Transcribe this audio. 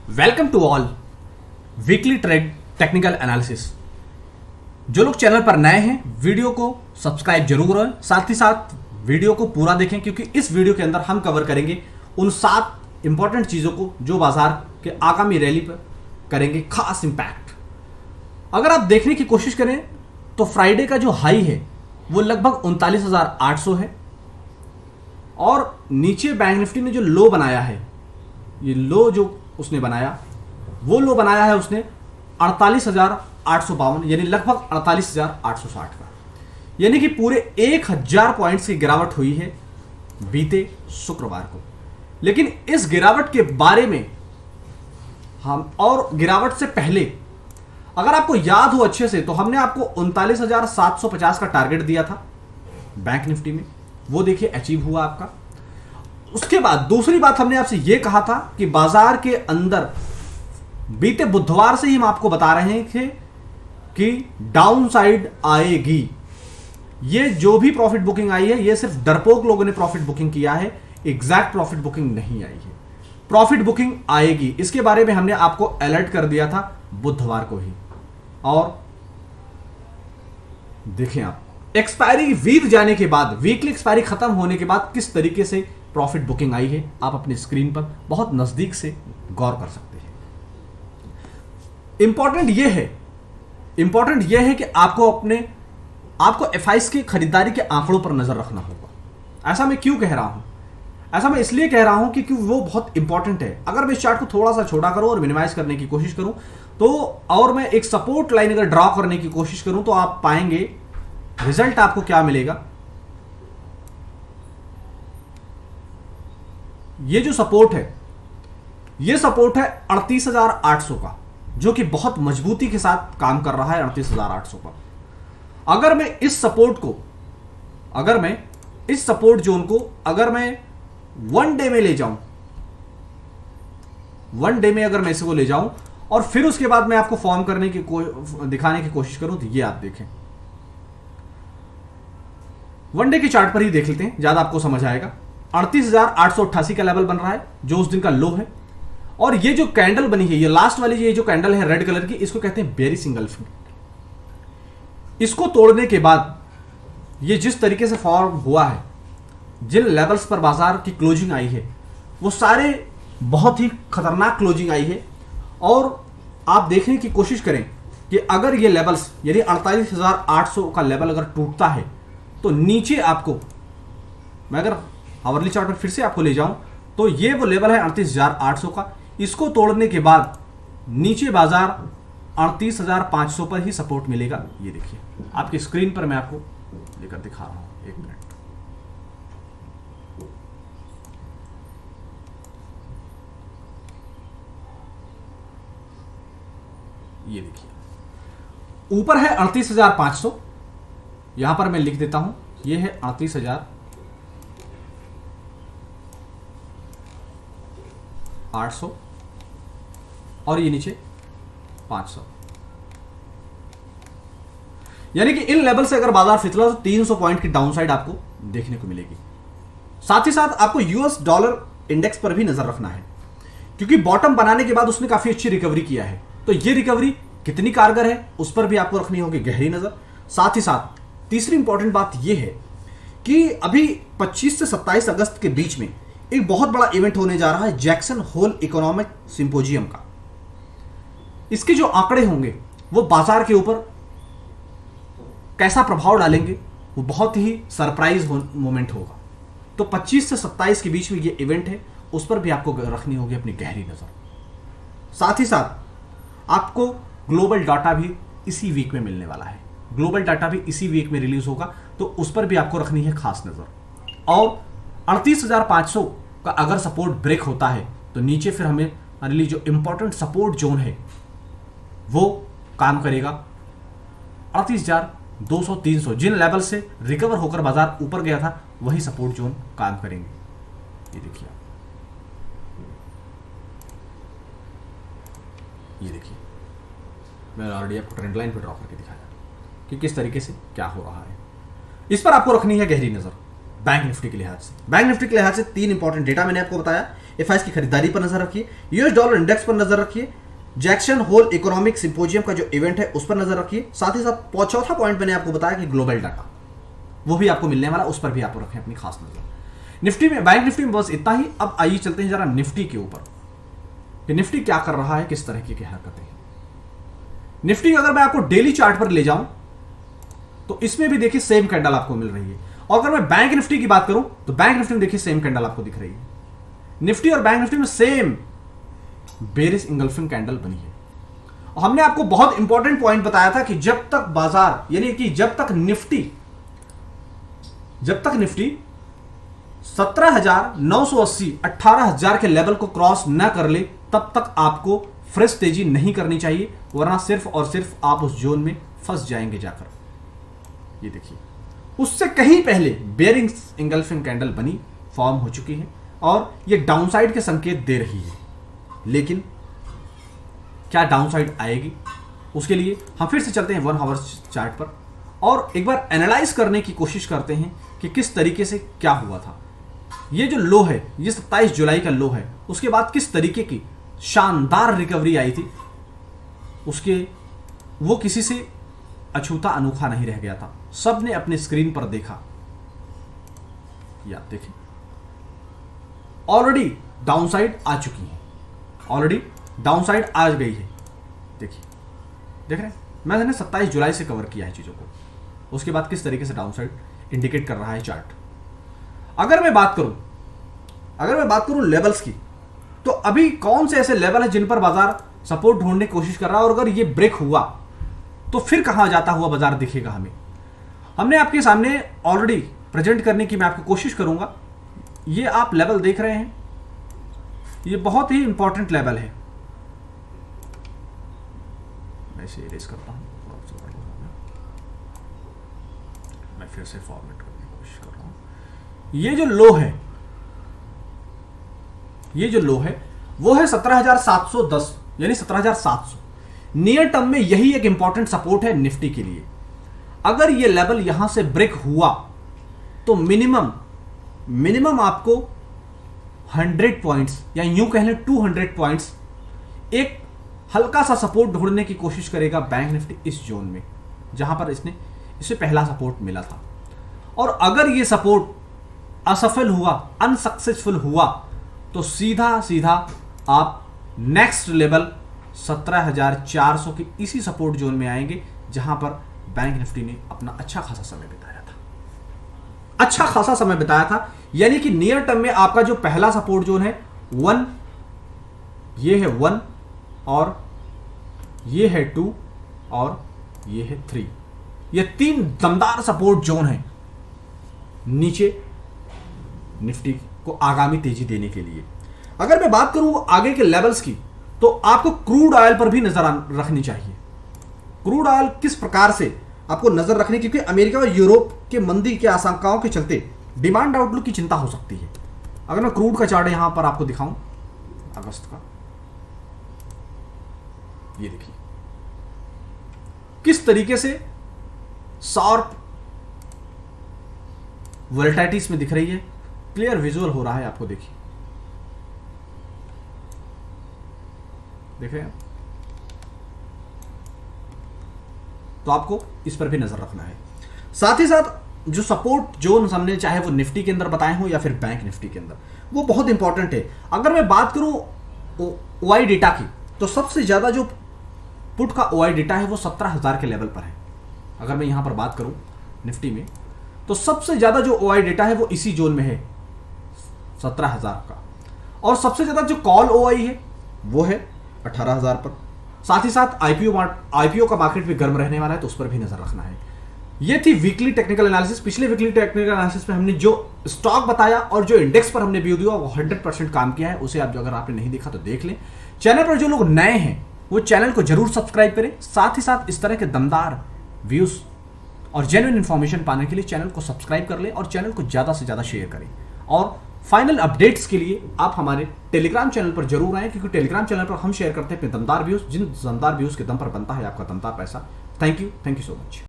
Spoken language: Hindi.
Welcome to all weekly trade technical analysis. जो लोग चैनल पर नए हैं वीडियो को सब्सक्राइब जरूर करें, साथ ही साथ वीडियो को पूरा देखें क्योंकि इस वीडियो के अंदर हम कवर करेंगे उन 7 इंपॉर्टेंट चीज़ों को जो बाजार के आगामी रैली पर करेंगे खास इंपैक्ट। अगर आप देखने की कोशिश करें तो फ्राइडे का जो हाई है वो लगभग 39,800 है और नीचे बैंक निफ्टी ने जो लो बनाया है, ये लो जो उसने बनाया वो लो बनाया है उसने 48,852 यानी लगभग 48,860 का, यानी कि पूरे 1,000 पॉइंट्स की गिरावट हुई है बीते शुक्रवार को। लेकिन इस गिरावट के बारे में हम और गिरावट से पहले अगर आपको याद हो अच्छे से तो हमने आपको 39,750 का टारगेट दिया था बैंक निफ्टी में, वो देखिए अचीव हुआ आपका। उसके बाद दूसरी बात हमने आपसे यह कहा था कि बाजार के अंदर बीते बुधवार से ही हम आपको बता रहे थे कि डाउन साइड आएगी। ये जो भी प्रॉफिट बुकिंग आई है ये सिर्फ डरपोक लोगों ने प्रॉफिट बुकिंग किया है, एग्जैक्ट प्रॉफिट बुकिंग नहीं आई है। प्रॉफिट बुकिंग आएगी इसके बारे में हमने आपको अलर्ट कर दिया था बुधवार को ही। और देखें आप एक्सपायरी बीत जाने के बाद, वीकली एक्सपायरी खत्म होने के बाद किस तरीके से प्रॉफिट बुकिंग आई है आप अपनी स्क्रीन पर बहुत नजदीक से गौर कर सकते हैं। इंपॉर्टेंट यह है कि आपको एफआईएस की खरीदारी के आंकड़ों पर नजर रखना होगा। ऐसा मैं क्यों कह रहा हूं? ऐसा मैं इसलिए कह रहा हूं क्योंकि वो बहुत इंपॉर्टेंट है। अगर मैं इस चार्ट को थोड़ा सा छोटा करूं और मिनिमाइज करने की कोशिश करूं तो, और मैं एक सपोर्ट लाइन अगर ड्रॉ करने की कोशिश करूं तो आप पाएंगे रिजल्ट आपको क्या मिलेगा। ये जो सपोर्ट है ये सपोर्ट है 38,800 का, जो कि बहुत मजबूती के साथ काम कर रहा है 38,800 का। अगर मैं इस सपोर्ट जोन को अगर मैं वन डे में ले जाऊं, वन डे में अगर मैं इसको ले जाऊं और फिर उसके बाद मैं आपको फॉर्म करने की दिखाने की कोशिश करूं तो ये आप देखें, वन डे के चार्ट पर ही देख लेते हैं, ज्यादा आपको समझ आएगा। 38,888 का लेवल बन रहा है जो उस दिन का लो है, और ये जो कैंडल बनी है, ये लास्ट वाली ये जो कैंडल है रेड कलर की, इसको कहते हैं बेरी सिंगल फिंगर। इसको तोड़ने के बाद ये जिस तरीके से फॉर्म हुआ है, जिन लेवल्स पर बाजार की क्लोजिंग आई है वो सारे बहुत ही खतरनाक क्लोजिंग आई है। और आप देखने की कोशिश करें कि अगर ये लेवल्स यानी 48,800 का लेवल अगर टूटता है तो नीचे आपको, मैं अगर आवरली चार्ट पर फिर से आपको ले जाऊं तो ये वो लेवल है 38,800 का। इसको तोड़ने के बाद नीचे बाजार 38,500 पर ही सपोर्ट मिलेगा। ये देखिए आपकी स्क्रीन पर मैं आपको लेकर दिखा रहा हूं, एक मिनट। ये देखिए ऊपर है 38,500, यहां पर मैं लिख देता हूं, ये है 38,800 और ये नीचे 500, यानी कि इन लेवल से अगर बाजार फिसला तो 300 पॉइंट की डाउनसाइड आपको देखने को मिलेगी। साथ ही साथ आपको यूएस डॉलर इंडेक्स पर भी नजर रखना है क्योंकि बॉटम बनाने के बाद उसने काफी अच्छी रिकवरी किया है, तो ये रिकवरी कितनी कारगर है उस पर भी आपको रखनी होगी गहरी नजर। साथ ही साथ तीसरी इंपॉर्टेंट बात यह है कि अभी 25 से 27 अगस्त के बीच में एक बहुत बड़ा इवेंट होने जा रहा है जैक्सन होल इकोनॉमिक सिंपोजियम का। इसके जो आंकड़े होंगे वो बाजार के ऊपर कैसा प्रभाव डालेंगे, वो बहुत ही सरप्राइज मोमेंट होगा। तो 25 से 27 के बीच में ये इवेंट है, उस पर भी आपको रखनी होगी अपनी गहरी नजर। साथ ही साथ आपको ग्लोबल डाटा भी इसी वीक में मिलने वाला है, ग्लोबल डाटा भी इसी वीक में रिलीज होगा, तो उस पर भी आपको रखनी है खास नजर। और 38,500 का अगर सपोर्ट ब्रेक होता है तो नीचे फिर हमारे लिए जो इंपॉर्टेंट सपोर्ट जोन है वो काम करेगा 38,200 300, जिन लेवल से रिकवर होकर बाजार ऊपर गया था वही सपोर्ट जोन काम करेंगे। ये देखिए, ये देखिए मैंने ऑलरेडी आपको ट्रेंड लाइन पर ड्रॉ करके दिखाया कि किस तरीके से क्या हो रहा है। इस पर आपको रखनी है गहरी नजर। बैंक निफ्टी के लिहाज से 3 इंपॉर्टेंट डेटा मैंने आपको बताया FIs की खरीदारी पर नजर रखिए, यूएस डॉलर इंडेक्स पर नजर रखिए, जैक्सन होल इकोनॉमिक सिंपोजियम का जो इवेंट है उस पर नजर रखिए। साथ ही साथ चौथा पॉइंट मैंने आपको बताया कि ग्लोबल डाटा, वो भी आपको मिलने वाला, उस पर भी आप रखें अपनी खास नजर। निफ्टी में, बैंक निफ्टी में बस इतना ही। अब आइए चलते हैं जरा निफ्टी के ऊपर कि निफ्टी क्या कर रहा है, किस तरह की हरकतें हैं। निफ्टी अगर मैं आपको डेली चार्ट पर ले जाऊं तो इसमें भी देखिए सेम कैंडल आपको मिल रही है। और अगर मैं बैंक निफ्टी की बात करूं तो बैंक निफ्टी में देखिए सेम कैंडल आपको दिख रही है। निफ्टी और बैंक निफ्टी में सेम बेरिश इंगल्फिंग कैंडल बनी है। और हमने आपको बहुत इंपॉर्टेंट पॉइंट बताया था कि जब तक बाजार, यानी कि जब तक निफ्टी 17,980 18,000 के लेवल को क्रॉस न कर ले तब तक आपको फ्रेश तेजी नहीं करनी चाहिए, वरना सिर्फ और सिर्फ आप उस जोन में फंस जाएंगे जाकर। ये देखिए, उससे कहीं पहले बेयरिंग इंगल्फिंग कैंडल बनी, फॉर्म हो चुकी है और ये डाउनसाइड के संकेत दे रही है। लेकिन क्या डाउनसाइड आएगी, उसके लिए हम फिर से चलते हैं 1 आवर चार्ट पर और एक बार एनालाइज करने की कोशिश करते हैं कि किस तरीके से क्या हुआ था। ये जो लो है, ये 27 जुलाई का लो है, उसके बाद किस तरीके की शानदार रिकवरी आई थी, उसके वो किसी से अछूता अनोखा नहीं रह गया था। सबने अपने स्क्रीन पर देखा। या देखिए, ऑलरेडी डाउनसाइड आ चुकी है, ऑलरेडी डाउनसाइड आ गई है। देखिए, देख रहे हैं, मैंने 27 जुलाई से कवर किया है चीजों को। उसके बाद किस तरीके से डाउनसाइड इंडिकेट कर रहा है चार्ट। अगर मैं बात करूं लेवल्स की, तो अभी कौन से ऐसे लेवल है जिन पर बाजार सपोर्ट ढूंढने की कोशिश कर रहा है, और अगर ये ब्रेक हुआ तो फिर कहां जाता हुआ बाजार दिखेगा हमें। हमने आपके सामने ऑलरेडी प्रेजेंट करने की मैं आपको कोशिश करूंगा। ये आप लेवल देख रहे हैं, ये बहुत ही इंपॉर्टेंट लेवल है। मैं इसे इरेज करता हूं, मैं फिर से फॉर्मेट करने की कोशिश कर रहा हूं। ये जो लो है वो है 17,710, यानी 17,700। नियर टर्म में यही एक इंपॉर्टेंट सपोर्ट है निफ्टी के लिए। अगर ये लेवल यहां से ब्रेक हुआ तो मिनिमम आपको 100 पॉइंट्स या यूं कह लें 200 पॉइंट्स एक हल्का सा सपोर्ट ढूंढने की कोशिश करेगा बैंक निफ्टी इस जोन में, जहां पर इसे पहला सपोर्ट मिला था। और अगर ये सपोर्ट असफल हुआ, अनसक्सेसफुल हुआ, तो सीधा आप नेक्स्ट लेवल 17,400 के इसी सपोर्ट जोन में आएंगे, जहां पर बैंक निफ्टी ने अपना अच्छा खासा समय बिताया था। यानी कि नियर टर्म में आपका जो पहला सपोर्ट जोन है 1, ये है 1 और ये है 2 और ये है 3। ये 3 दमदार सपोर्ट जोन है नीचे निफ्टी को आगामी तेजी देने के लिए। अगर मैं बात करूं आगे के लेवल्स की, तो आपको क्रूड ऑयल पर भी नजर रखनी चाहिए। क्रूड ऑयल किस प्रकार से आपको नजर रखनी, क्योंकि अमेरिका और यूरोप के मंदी के आशंकाओं के चलते डिमांड आउटलुक की चिंता हो सकती है। अगर मैं क्रूड का चार्ट यहां पर आपको दिखाऊं अगस्त का, ये देखिए किस तरीके से शार्प वोलेटिलिटीज में दिख रही है, क्लियर विजुअल हो रहा है आपको। देखिए, देख रहे हैं, तो आपको इस पर भी नजर रखना है। साथ ही साथ जो सपोर्ट जोन हमने चाहे वो निफ्टी के अंदर बताए हो या फिर बैंक निफ्टी के अंदर, वो बहुत इंपॉर्टेंट है। अगर मैं बात करूं ओआई डेटा की, तो सबसे ज्यादा जो पुट का ओआई डेटा है वो 17,000 के लेवल पर है। अगर मैं यहां पर बात करूं निफ्टी में, तो सबसे ज्यादा जो ओआई डेटा है वो इसी जोन में है 17,000 का, और सबसे ज्यादा जो कॉल ओआई है वो है 18,000 पर। साथ ही साथ आईपीओ का मार्केट भी गर्म रहने वाला है, तो उस पर भी नजर रखना है। ये थी वीकली टेक्निकल एनालिसिस। पिछले वीकली टेक्निकल एनालिसिस में हमने जो स्टॉक बताया और जो इंडेक्स पर हमने व्यू दिया वो 100% काम किया है। उसे आप अगर आपने नहीं देखा तो देख लें। चैनल पर जो लोग नए हैं वो चैनल को जरूर सब्सक्राइब करें। साथ ही साथ इस तरह के दमदार व्यूज और जेन्युइन इंफॉर्मेशन पाने के लिए चैनल को सब्सक्राइब कर लें और चैनल को ज्यादा से ज्यादा शेयर करें। और फाइनल अपडेट्स के लिए आप हमारे टेलीग्राम चैनल पर जरूर आएं, क्योंकि टेलीग्राम चैनल पर हम शेयर करते हैं अपने दमदार व्यूज, जिन दमदार व्यूज के दम पर बनता है आपका दमदार पैसा। Thank you so much.